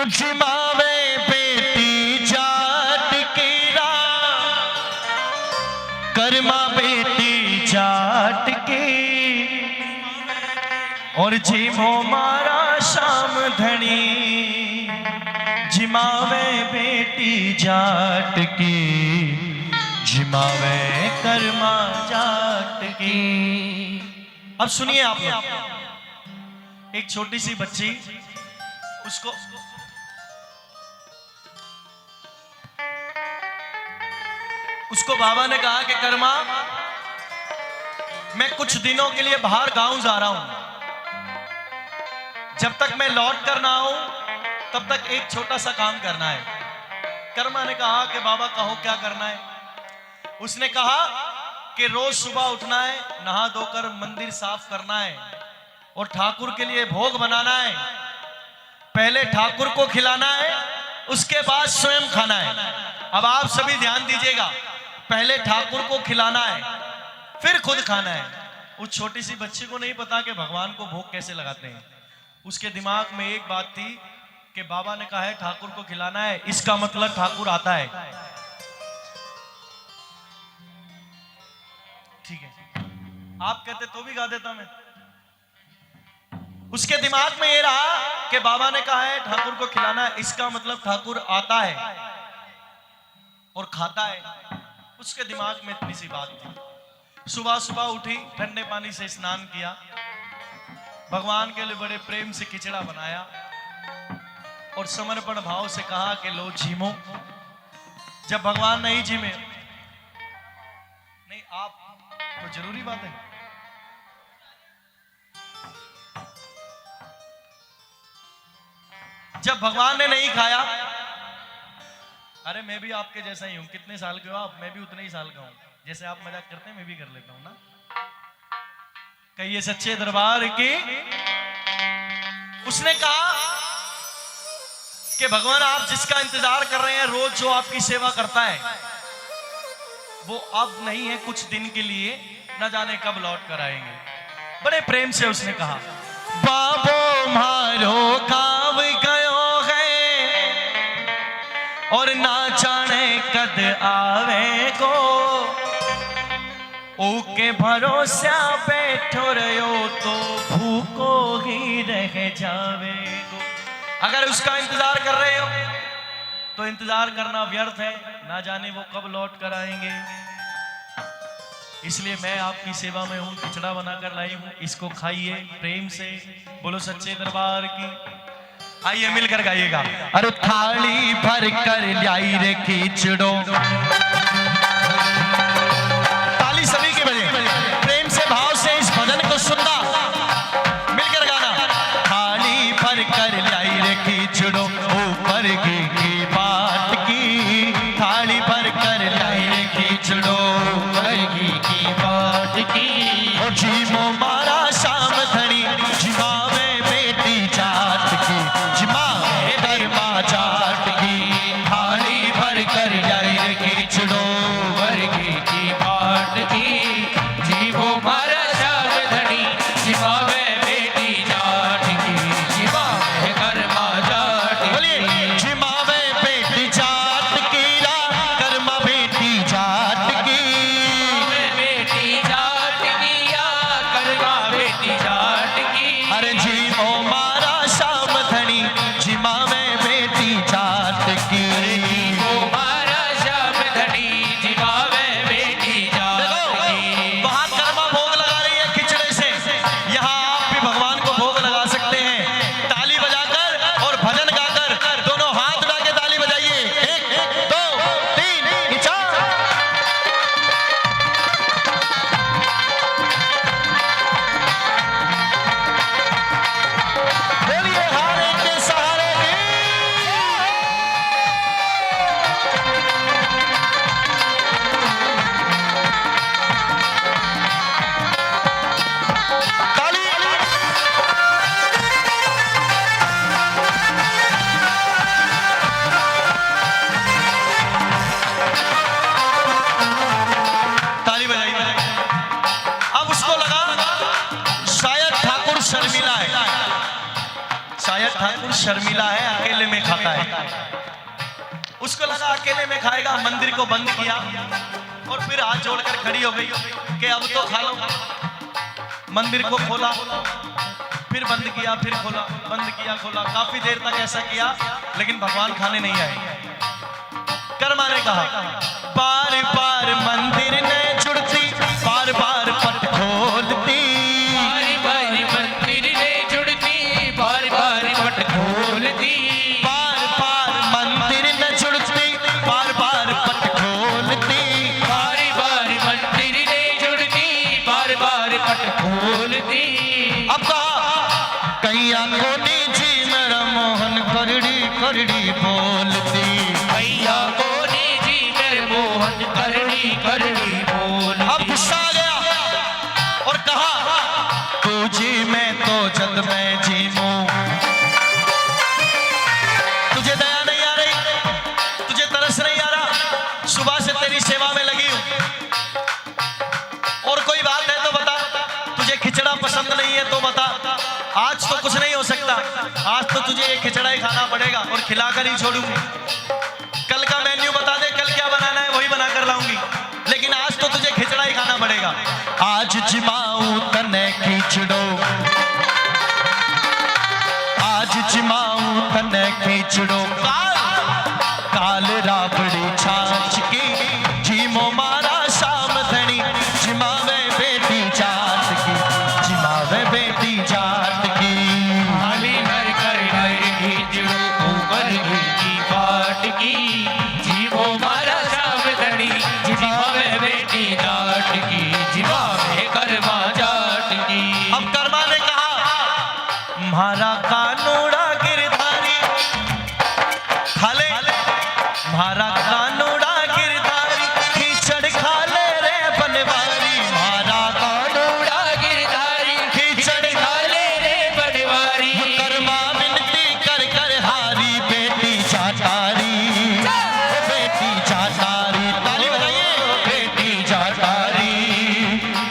जिमावे बेटी जाट कीरा, कर्मा बेटी जाट की, और जिमो मारा शाम धनी, जिमावे बेटी जाट की, जिमावे कर्मा जाट की। अब सुनिए आप लोग, एक छोटी सी बच्ची, उसको बाबा ने कहा कि कर्मा, मैं कुछ दिनों के लिए बाहर गांव जा रहा हूं, जब तक मैं लौट कर ना आऊं तब तक एक छोटा सा काम करना है। कर्मा ने कहा कि बाबा कहो क्या करना है। उसने कहा कि रोज सुबह उठना है, नहा धोकर मंदिर साफ करना है और ठाकुर के लिए भोग बनाना है। पहले ठाकुर को खिलाना है, उसके बाद स्वयं खाना है। अब आप सभी ध्यान दीजिएगा, पहले ठाकुर को खिलाना है, फिर खुद खाना है। उस छोटी सी बच्ची को नहीं पता कि भगवान को भोग कैसे लगाते हैं। उसके दिमाग में एक बात थी कि बाबा ने कहा है ठाकुर को खिलाना है, इसका मतलब ठाकुर आता है। ठीक है, आप कहते तो भी गा देता मैं। उसके दिमाग में ये रहा कि बाबा ने कहा है ठाकुर को खिलाना है, इसका मतलब ठाकुर आता है और खाता है। उसके दिमाग में इतनी सी बात थी। सुबह सुबह उठी, ठंडे पानी से स्नान किया, भगवान के लिए बड़े प्रेम से खिचड़ा बनाया और समर्पण भाव से कहा कि लो झीमो। जब भगवान नहीं झीमे, नहीं आप तो जरूरी बात है, जब भगवान ने नहीं खाया, अरे मैं भी आपके जैसा ही हूं। कितने साल के हो आप? मैं भी उतने ही साल का हूं। जैसे आप मजाक करते हैं मैं भी कर लेता हूं ना। कहिए सच्चे दरबार की। उसने कहा कि भगवान आप जिसका इंतजार कर रहे हैं, रोज जो आपकी सेवा करता है, वो अब नहीं है, कुछ दिन के लिए, न जाने कब लौट कर आएंगे। बड़े प्रेम से उसने कहा, बाबो मारो गाँव गयो है और ना जाने कद आवे गो, ओके भरोसा बैठो रहो तो भूखो ही रह जावे गो। अगर उसका इंतजार कर रहे हो तो इंतजार करना व्यर्थ है, ना जाने वो कब लौट कर आएंगे। इसलिए मैं आपकी सेवा में हूं, खिचड़ा बनाकर लाई हूं, इसको खाइए प्रेम से। बोलो सच्चे दरबार की। आइए मिलकर गाइएगा। अरे थाली भर कर लाई रे खिचड़ो, ताली सभी के बजे, प्रेम से भाव से इस भजन को सुनना, मिलकर गाना। थाली भर कर लाई रे खिचड़ो, ऊपर की बात की, थाली भर कर लाई रे खिचड़ो, ऊपर की बात की, और झीमो मारा शाम धनी, जिमावे बेटी जाट की, जिमावे कर्मा जाट की, थाली भर कर लाई रे खिचड़ो, ऊपर की बात की, जीवो मारा शाम धनी, जिमावे बेटी जाट की, जिमावे कर्मा जाट की। बोलिए जिमावे बेटी जाट की, कर्मा बेटी जाट की, जिमावे बेटी जाट की, कर्मा ठाकुर शर्मिला है, अकेले में खाता है। उसको लगा अकेले में खाएगा, मंदिर को बंद किया और फिर हाथ जोड़कर खड़ी हो गई कि अब तो खा लो। मंदिर को खोला, फिर बंद किया, फिर खोला, बंद किया, खोला, काफी देर तक ऐसा किया, लेकिन भगवान खाने नहीं आए। कर्मा ने कहा, बार बार मंदिर ने जुड़ती, बार बार पट खोलती, बारी बारी मंदिर ने जुड़ती, बार बार पट खोलती, बार बार मंदिर ने जुड़ती, बार बार पट खोलती, बारी बारी मंदिर ने जुड़ती, बार बार पट खोलती। अब कहा, कहीं आंखों ने जी मेरा मोहन करड़ी करड़ी बोलती, भैया को जी मेरे मोहन करनी करनी बोल। अब गुस्सा आ गया और कहा, तू जी मैं तो जद मैं जी मूं, तुझे दया नहीं आ रही, तुझे तरस नहीं आ रहा, सुबह से तेरी सेवा में लगी हूं, और कोई बात है तो बता, तुझे खिचड़ा पसंद नहीं है तो बता, आज तो कुछ नहीं हो सकता, आज तो तुझे ये खिचड़ा ही खाना पड़ेगा और खिलाकर ही छोड़ूंगी। कल का मेन्यू बता दे, कल क्या बनाना है वही बनाकर लाऊंगी, लेकिन आज तो तुझे खिचड़ा ही खाना पड़ेगा। आज जिमाऊ तने खिचड़ो, आज जिमाऊ तने खिचड़ो, काल राबड़ी छाछ की, जीमो मारा शाम धनी, जिमावे बेटी जात की, जिमावे बेटी जात की। थाली भर कर खिचड़ो ऊपर की बाट की, जीवो मारा शाम धनी, जिमावे बेटी जाट की, जिमावे कर्मा जाट की। अब कर्मा ने कहा, म्हारा कानूड़ा गिरधारी, खाले म्हारा कानूड़ा गिरधारी, खिचड़ खा ले रे बनवारी, म्हारा कानूड़ा गिरधारी, खिचड़ खा ले रे बनवारी। कर्मा विनती कर कर हारी, बेटी जाटारी, बेटी जाटारी, ताली बजाइए, बेटी जाटारी,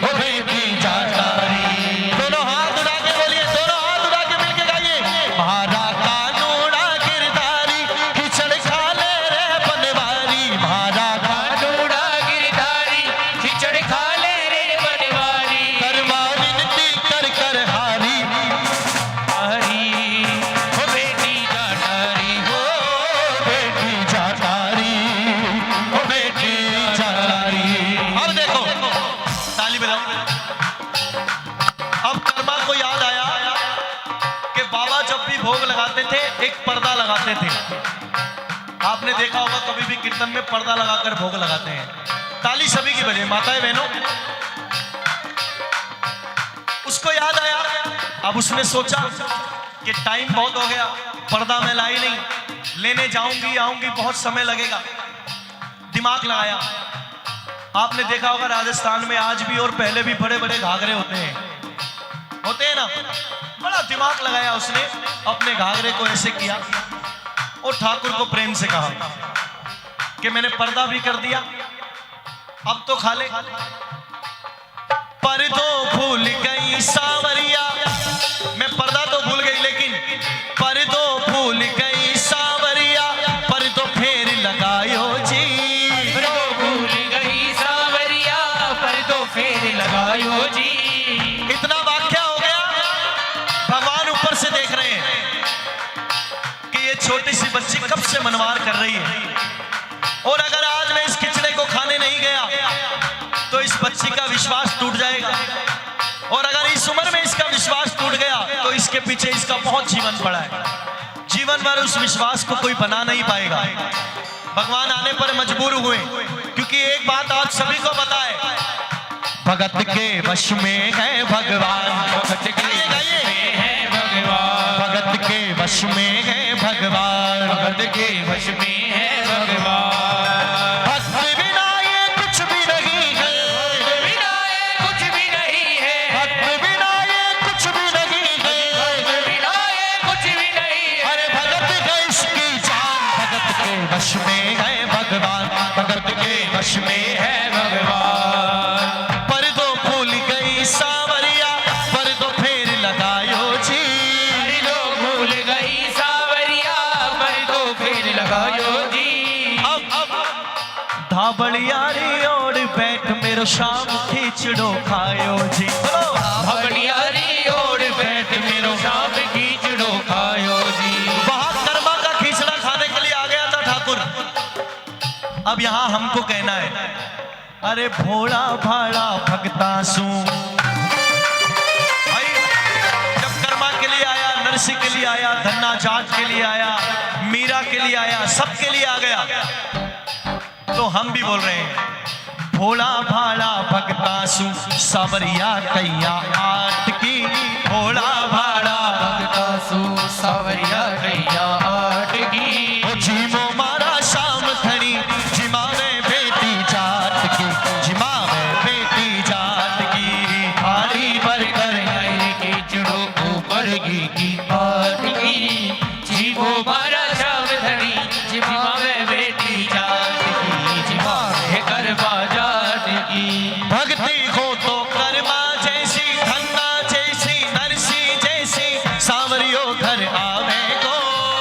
ओ बेटी जाटारी। दोनों हाथ उठा के बोलिए, दोनों हाथ उठा के मिलके गाइए, म्हारा कानूड़ा गिरधारी, खिचड़ खा ले रे बनवारी, म्हारा कानूड़ा गिरधारी, खिचड़ खा ले रे बनवारी। कर्मा विनती कर कर हारी, हरी हो बेटी जाटारी, ओ बेटी जाटारी, ओ बेटी जाटारी। अब देखो, ताली बजाओ। अब कर्मा को याद आया कि बाबा जब भी भोग लगाते थे एक पर्दा लगाते थे। आपने देखा होगा कभी भी कीर्तन में पर्दा लगाकर भोग लगाते हैं। ताली सभी की बजे, माताएं बहनों। उसको याद आया, अब उसने सोचा कि टाइम बहुत हो गया, पर्दा मैं लाई नहीं, लेने जाऊंगी आऊंगी बहुत समय लगेगा। दिमाग लगाया। आपने देखा होगा राजस्थान में आज भी और पहले भी बड़े बड़े घाघरे होते हैं ना। बड़ा दिमाग लगाया उसने, अपने घाघरे को ऐसे किया और ठाकुर को प्रेम से कहा कि मैंने पर्दा भी कर दिया, अब तो खा ले। पर्दो भूल गई सावरिया, मैं पर्दा तो भूल गई लेकिन पर्दो भूल गई सावरिया, पर्दो फेर लगायो जी, पर्दो भूल गई सावरिया, पर्दो फेर लगायो जी। इतना वाक्या हो गया। भगवान ऊपर से देख रहे हैं कि ये छोटी सी बच्ची कब से मनवार कर रही है, और अगर आज मैं इस खिचड़े को खाने नहीं गया तो इस बच्ची का विश्वास टूट जाएगा, और अगर इस उम्र में इसका विश्वास टूट गया तो इसके पीछे इसका बहुत जीवन पड़ा है। जीवन भर उस विश्वास को कोई बना नहीं पाएगा। भगवान आने पर मजबूर हुए, क्योंकि एक बात आप सभी को पता है, भगत के वश में है भगवान, भगत के वश में है भगवान, भगत के वश में है भगवान, भगत के वश में है भगवान। भक्त बिना ये कुछ भी नहीं है, बिना ये कुछ भी नहीं है, भक्त बिना ये कुछ भी नहीं है, बिना ये कुछ भी नहीं है। अरे भगत है इसकी जान, भगत के वश में है भगवान, भगत के वश में है है भगवान। पर्दो भूल गई सावरिया, शाम खींचड़ो खायो जी। बोलो भवनियारी ओढ़ बैठ मेरो शाम खींचड़ो खायो जी। वहां कर्मा का खींचड़ा खाने के लिए आ गया था ठाकुर। अब यहाँ हमको कहना है, अरे भोला भाड़ा भगता सू भाई, जब कर्मा के लिए आया, नरसी के लिए आया, धन्ना जाट के लिए आया, मीरा के लिए आया, सबके लिए आ गया, तो हम भी बोल रहे हैं भोला भाड़ा भगता सू सावरिया कैया आट की। भोला भाड़ा भगता सू सावरिया कैया आट की। जीमो मारा शाम धनी जिमावे बेटी जाट की। जिमावे बेटी जाट की। थाली भर कर आई खींचड़ो ऊपर की बात की। जीवो मारा शाम धनी जिमावे बेटी जाट की। जिमावे करवा जाट की। भक्ति हो तो कर्मा जैसी, धन्ना जैसी, नरसी जैसी सावरियो घर आवे गो।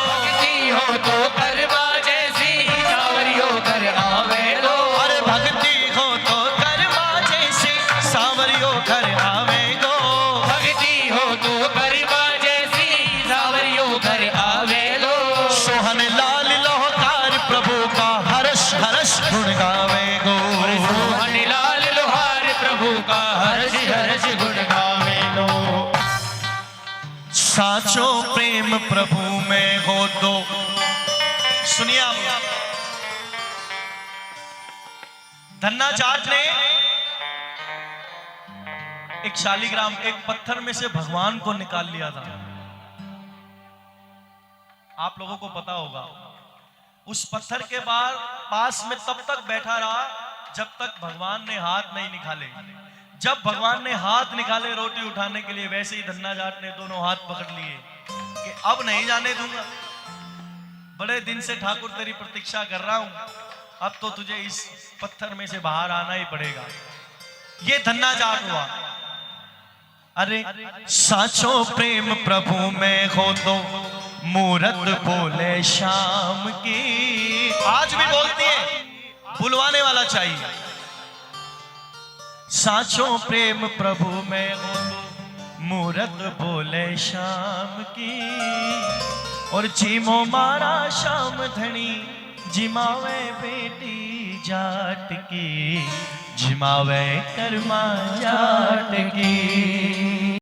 भक्ति हो तो करवा जैसी सावरियो कर आवे लो। अरे भक्ति हो तो कर्मा जैसी सावरियो घर आवे गो। भक्ति हो तो करवा जैसी सावरियो कर आवे लो। सोहन लाल लोहकार प्रभु का हर्ष हर्ष गुण गावे गो। सोहन लाल लोहार प्रभु का हर्ष हर्ष गुण गावे लो। साचो प्रेम प्रभु में हो तो सुनिए आप, धन्ना जाट ने एक शालिग्राम, एक पत्थर में से भगवान को निकाल लिया था। आप लोगों को पता होगा, उस पत्थर के बाद पास में तब तक बैठा रहा जब तक भगवान ने हाथ नहीं निकाले। जब भगवान ने हाथ निकाले रोटी उठाने के लिए, वैसे ही धन्ना जाट ने दोनों हाथ पकड़ लिए कि अब नहीं जाने दूंगा। बड़े दिन से ठाकुर तेरी प्रतीक्षा कर रहा हूं, अब तो तुझे इस पत्थर में से बाहर आना ही पड़ेगा। ये धन्ना जाट हुआ। अरे साचो प्रेम प्रभु में हो तो मूरत बोले शाम की। आज भी बोलती है, बुलवाने वाला चाहिए। साचो प्रेम प्रभु में हो तो मूरत बोले शाम की। और जीमो मारा शाम धनी जिमावे बेटी जाट की। जिमावे कर्मा जाट की।